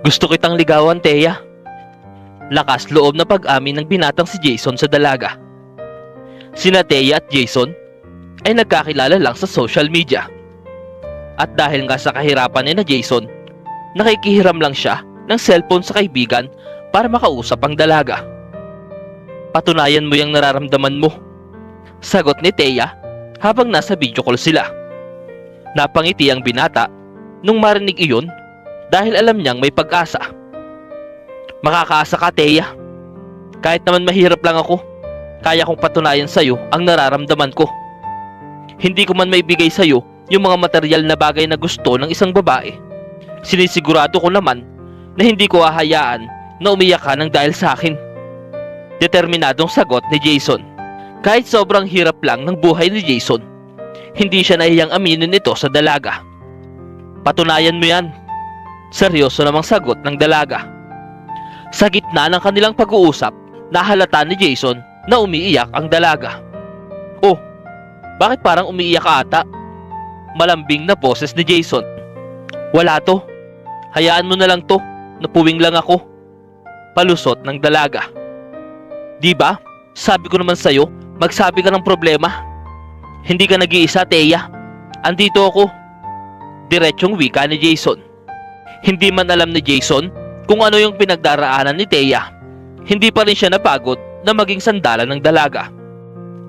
Gusto kitang ligawan, Thea. Lakas loob na pag-amin ng binatang si Jason sa dalaga. Sina Thea at Jason ay nagkakilala lang sa social media. At dahil nga sa kahirapan ni na Jason, nakikihiram lang siya ng cellphone sa kaibigan para makausap ang dalaga. Patunayan mo yung nararamdaman mo, sagot ni Thea habang nasa video call sila. Napangiti ang binata nung marinig iyon dahil alam niyang may pag-asa. Makakaasa ka, Thea. Kahit naman mahirap lang ako, kaya kong patunayan sa'yo ang nararamdaman ko. Hindi ko man maibigay sa'yo yung mga material na bagay na gusto ng isang babae. Sinisigurado ko naman na hindi ko hahayaan na umiyak ka ng dahil sa akin. Determinadong sagot ni Jason. Kahit sobrang hirap lang ng buhay ni Jason, hindi siya nahiyang aminin ito sa dalaga. Patunayan mo yan. Seryoso namang sagot ng dalaga. Sa gitna ng kanilang pag-uusap, nahalata ni Jason na umiiyak ang dalaga. Oh, bakit parang umiiyak ka ata? Malambing na boses ni Jason. Wala to. Hayaan mo na lang to. Napuwing lang ako. Palusot ng dalaga. Diba? Sabi ko naman sa'yo, magsabi ka ng problema. Hindi ka nag-iisa, Thea. Andito ako. Diretsong wika ni Jason. Hindi man alam ni Jason kung ano yung pinagdaraanan ni Thea. Hindi pa rin siya napagod na maging sandalan ng dalaga.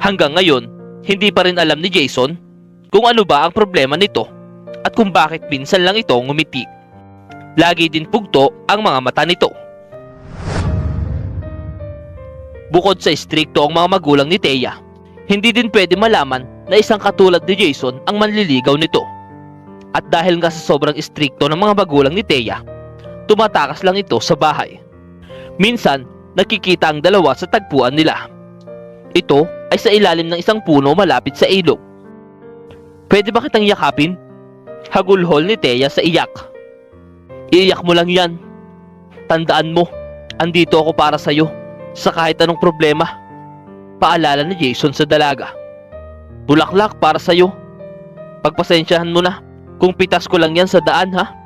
Hanggang ngayon, hindi pa rin alam ni Jason kung ano ba ang problema nito at kung bakit minsan lang ito ngumiti. Lagi din pugto ang mga mata nito. Bukod sa istrikto ang mga magulang ni Thea, hindi din pwede malaman na isang katulad ni Jason ang manliligaw nito. At dahil nga sa sobrang istrikto ng mga magulang ni Thea, tumatakas lang ito sa bahay. Minsan, nakikita ang dalawa sa tagpuan nila. Ito ay sa ilalim ng isang puno malapit sa ilog. Pwede ba kitang yakapin? Hagulhol ni Thea sa iyak. Iiyak mo lang yan. Tandaan mo, andito ako para sa'yo sa kahit anong problema. Paalala ni Jason sa dalaga. Bulaklak para sa'yo. Pagpasensyahan mo na kung pitas ko lang yan sa daan, ha?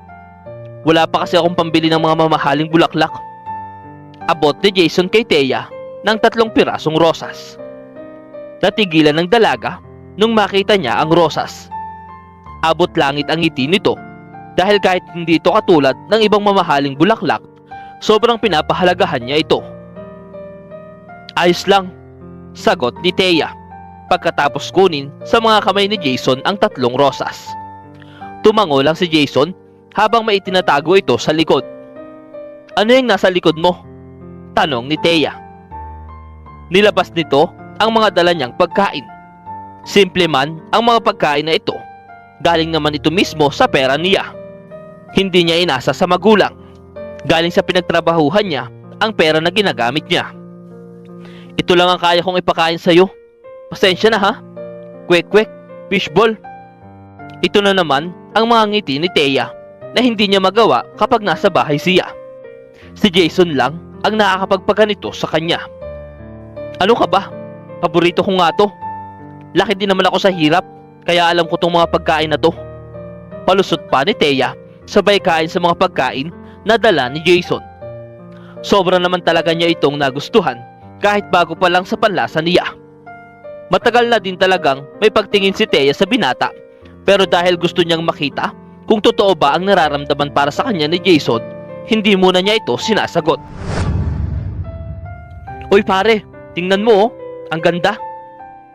Wala pa kasi akong pambili ng mga mamahaling bulaklak. Abot ni Jason kay Thea ng 3 pirasong rosas. Natigilan ng dalaga nung makita niya ang rosas. Abot langit ang ngiti nito dahil kahit hindi ito katulad ng ibang mamahaling bulaklak, sobrang pinapahalagahan niya ito. Ayos lang, sagot ni Thea pagkatapos kunin sa mga kamay ni Jason ang 3 rosas. Tumango lang si Jason habang may itinatago ito sa likod. Ano yung nasa likod mo? Tanong ni Thea. Nilabas nito ang mga dala niyang pagkain. Simple man ang mga pagkain na ito, galing naman ito mismo sa pera niya. Hindi niya inasa sa magulang. Galing sa pinagtrabahuhan niya ang pera na ginagamit niya. Ito lang ang kaya kong ipakain sa'yo. Pasensya na, ha? Kwek-kwek, fishball. Ito na naman ang mga ngiti ni Thea na hindi niya magawa kapag nasa bahay siya. Si Jason lang ang nakakapagpaganito sa kanya. Ano ka ba? Paborito ko nga to. Laki din naman ako sa hirap, kaya alam ko tong mga pagkain na to. Palusot pa ni Thea sabay kain sa mga pagkain na dala ni Jason. Sobra naman talaga niya itong nagustuhan kahit bago pa lang sa panlasa niya. Matagal na din talagang may pagtingin si Thea sa binata, pero dahil gusto niyang makita kung totoo ba ang nararamdaman para sa kanya ni Jason, hindi muna niya ito sinasagot. Uy pare, tingnan mo, oh, ang ganda.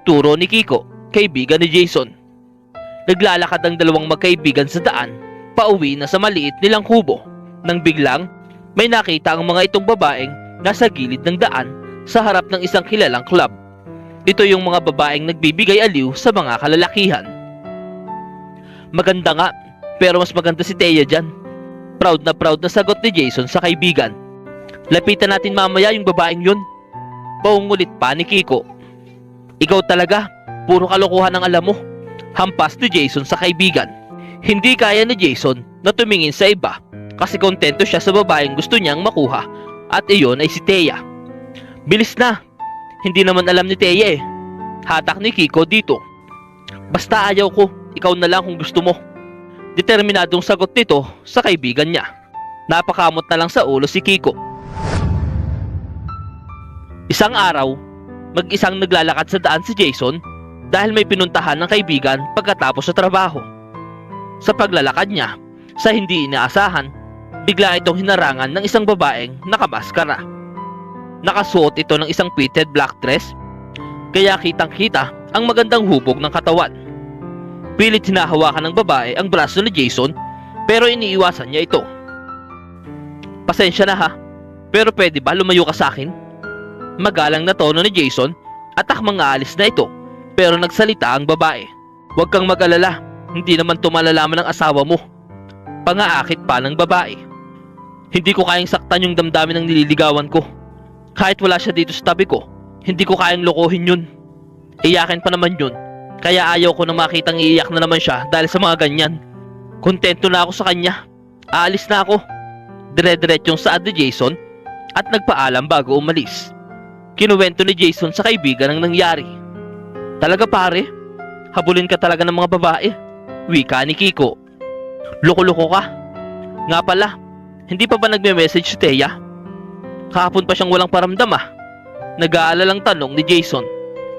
Turo ni Kiko, kaibigan ni Jason. Naglalakad ang dalawang magkaibigan sa daan, pauwi na sa maliit nilang kubo, nang biglang may nakita ang mga itong babaeng nasa gilid ng daan sa harap ng isang kilalang club. Ito yung mga babaeng nagbibigay aliw sa mga kalalakihan. Maganda nga, pero mas maganda si Thea dyan. Proud na sagot ni Jason sa kaibigan. Lapitan natin mamaya yung babaeng yun. Paungulit pa ni Kiko. Ikaw talaga, puro kalokohan ang alam mo. Hampas ni Jason sa kaibigan. Hindi kaya ni Jason na tumingin sa iba kasi kontento siya sa babaeng gusto niyang makuha at iyon ay si Thea. Bilis na, hindi naman alam ni Thea eh. Hatak ni Kiko dito. Basta ayaw ko, ikaw na lang kung gusto mo. Determinadong sagot nito sa kaibigan niya. Napakamot na lang sa ulo si Kiko. Isang araw, mag-isang naglalakad sa daan si Jason dahil may pinuntahan ng kaibigan pagkatapos sa trabaho. Sa paglalakad niya, sa hindi inaasahan, bigla itong hinarangan ng isang babaeng nakamaskara. Nakasuot ito ng isang fitted black dress, kaya kitang-kita ang magandang hubog ng katawan. Pilit hinahawakan ng babae ang braso ni Jason pero iniiwasan niya ito. "Pasensya na ha, pero pwede ba lumayo ka sa akin?" Magalang na tono ni Jason at akmang aalis na ito pero nagsalita ang babae. "Huwag kang mag-alala, hindi naman ito malalaman ng asawa mo." Pangaakit pa ng babae. "Hindi ko kayang saktan yung damdamin ng nililigawan ko. Kahit wala siya dito sa tabi ko, hindi ko kayang lokohin yun. Iyakin pa naman yun, kaya ayaw ko na makitang iiyak na naman siya dahil sa mga ganyan. Kontento na ako sa kanya. Aalis na ako." Dire-diretsong saad ni Jason at nagpaalam bago umalis. Kinuwento ni Jason sa kaibigan ang nangyari. "Talaga pare, habulin ka talaga ng mga babae," wika ni Kiko. "Loko-loko ka. Nga pala, hindi pa ba nagme-message si Thea? Kahapon pa siyang walang paramdam ah." Nag-aalalang tanong ni Jason.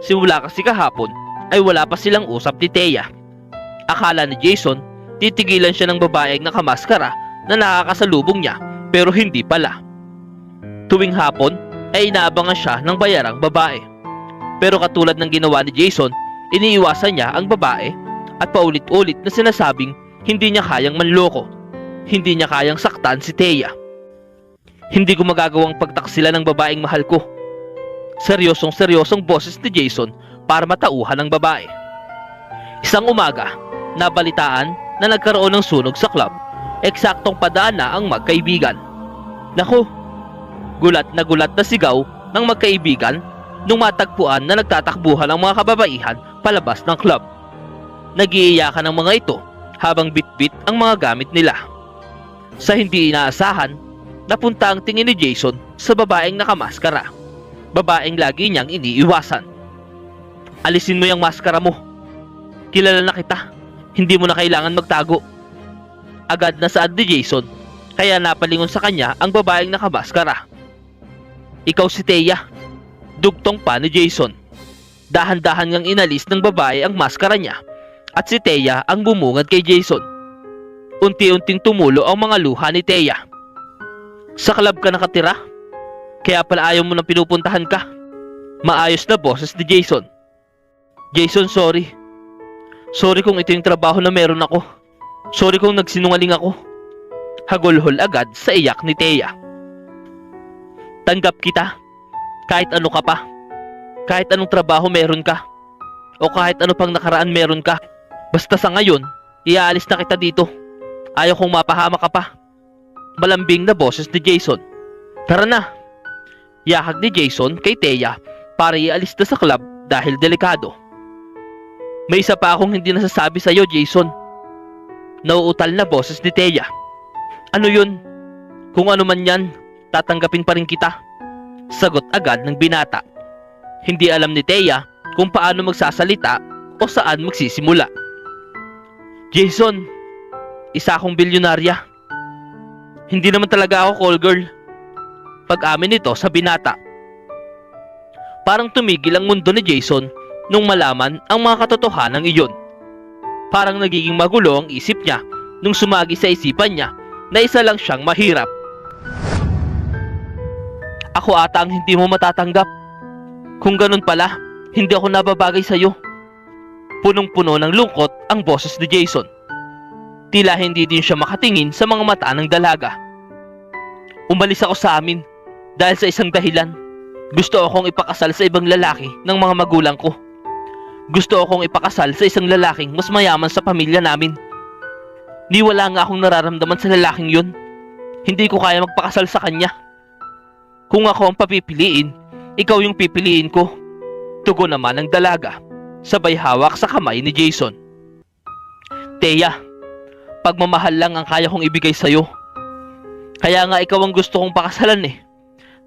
Simula kasi kahapon ay wala pa silang usap ni Thea. Akala ni Jason, titigilan siya ng babaeng nakamaskara na nakakasalubong niya pero hindi pala. Tuwing hapon ay inaabangan siya ng bayarang babae. Pero katulad ng ginawa ni Jason, iniiwasan niya ang babae at paulit-ulit na sinasabing hindi niya kayang manloko. Hindi niya kayang saktan si Thea. "Hindi ko magagawang pagtaksila ng babaeng mahal ko." Seryosong-seryosong boses ni Jason para matauhan ng babae. Isang umaga, nabalitaan na nagkaroon ng sunog sa club. Eksaktong padaan na ang magkaibigan. Naku! Gulat na sigaw ng magkaibigan nung matagpuan na nagtatakbuhan ang mga kababaihan palabas ng club. Nag-iiyakan ang mga ito habang bitbit ang mga gamit nila. Sa hindi inaasahan, napunta ang tingin ni Jason sa babaeng nakamaskara. Babaeng lagi niyang iniiwasan. "Alisin mo yung maskara mo. Kilala na kita. Hindi mo na kailangan magtago." Agad na saad ni Jason, kaya napalingon sa kanya ang babaeng nakamaskara. "Ikaw si Thea," dugtong pa ni Jason. Dahan-dahan ngang inalis ng babae ang maskara niya at si Thea ang bumungad kay Jason. Unti-unting tumulo ang mga luha ni Thea. "Sa club ka nakatira? Kaya pala ayaw mo nang pinupuntahan ka?" Maayos na boses ni Jason. "Jason, sorry. Sorry kung ito yung trabaho na meron ako. Sorry kung nagsinungaling ako." Hagulhol agad sa iyak ni Thea. "Tanggap kita. Kahit ano ka pa. Kahit anong trabaho meron ka. O kahit ano pang nakaraan meron ka. Basta sa ngayon, iaalis na kita dito. Ayaw kong mapahama ka pa." Malambing na boses ni Jason. "Tara na." Yakag ni Jason kay Thea para ialis na sa club dahil delikado. "May isa pa akong hindi nasasabi sa iyo, Jason." Nauutal na boses ni Thea. "Ano yun?" "Kung ano man yan, tatanggapin pa rin kita." Sagot agad ng binata. Hindi alam ni Thea kung paano magsasalita o saan magsisimula. "Jason, isa akong bilyonarya. Hindi naman talaga ako call girl." Pag-amin nito sa binata. Parang tumigil ang mundo ni Jason nung malaman ang mga katotohanan iyon. Parang nagiging magulo ang isip niya nung sumagi sa isipan niya na isa lang siyang mahirap. "Ako ata ang hindi mo matatanggap. Kung ganun pala, hindi ako nababagay sa'yo." Punong-puno ng lungkot ang boses ni Jason. Tila hindi din siya makatingin sa mga mata ng dalaga. "Umalis ako sa amin dahil sa isang dahilan. Gusto akong ipakasal sa ibang lalaki ng mga magulang ko. Gusto akong ipakasal sa isang lalaking mas mayaman sa pamilya namin. Ni wala nga akong nararamdaman sa lalaking yun. Hindi ko kaya magpakasal sa kanya. Kung ako ang papipiliin, ikaw yung pipiliin ko." Tugon naman ng dalaga, sabay hawak sa kamay ni Jason. "Thea, pagmamahal lang ang kaya kong ibigay sa'yo. Kaya nga ikaw ang gusto kong pakasalan eh.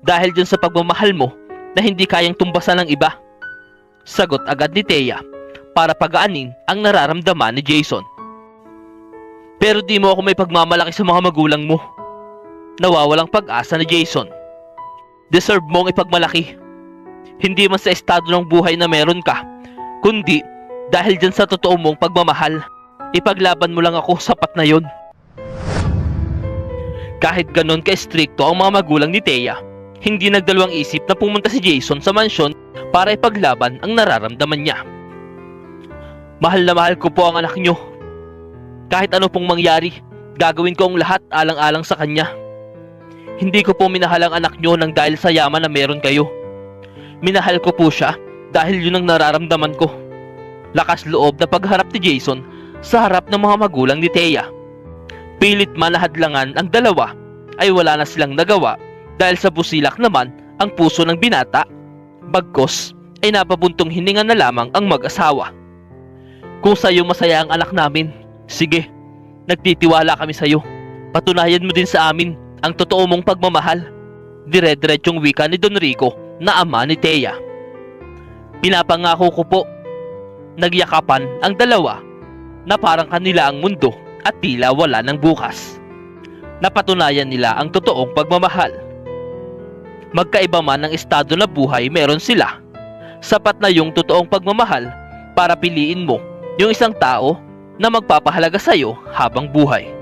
Dahil dyan sa pagmamahal mo na hindi kayang tumbasan ng iba." Sagot agad ni Thea para pagaanin ang nararamdaman ni Jason. "Pero di mo ako may pagmamalaki sa mga magulang mo. nawawalang pag-asa ni Jason. Deserve mong ipagmalaki. Hindi man sa estado ng buhay na meron ka, kundi dahil dyan sa totoo mong pagmamahal. Ipaglaban mo lang ako, sapat na yon. Kahit ganon ka-stricto ang mga magulang ni Thea, hindi nagdalawang isip na pumunta si Jason sa mansyon para ipaglaban ang nararamdaman niya. Mahal na mahal ko po ang anak niyo. Kahit ano pong mangyari, gagawin ko ang lahat alang-alang sa kanya. Hindi ko po minahal ang anak niyo nang dahil sa yaman na meron kayo. Minahal ko po siya dahil yun ang nararamdaman ko. Lakas loob na pagharap ni Jason sa harap ng mga magulang ni Thea. Pilit man na hadlangan ang dalawa, ay wala na silang nagawa dahil sa busilak naman ang puso ng binata. Bagkos ay napabuntong hininga na lamang ang mag-asawa. Kung sa'yo masaya ang anak namin, sige, nagtitiwala kami sa'yo. Patunayan mo din sa amin ang totoo mong pagmamahal. Dire-diretsong wika ni Don Rico na ama ni Thea. Pinapangako ko po. Nagyakapan ang dalawa na parang kanila ang mundo at tila wala ng bukas. Napatunayan nila ang totoong pagmamahal. Magkaiba man ang estado na buhay meron sila, sapat na yung totoong pagmamahal para piliin mo yung isang tao na magpapahalaga sa'yo habang buhay.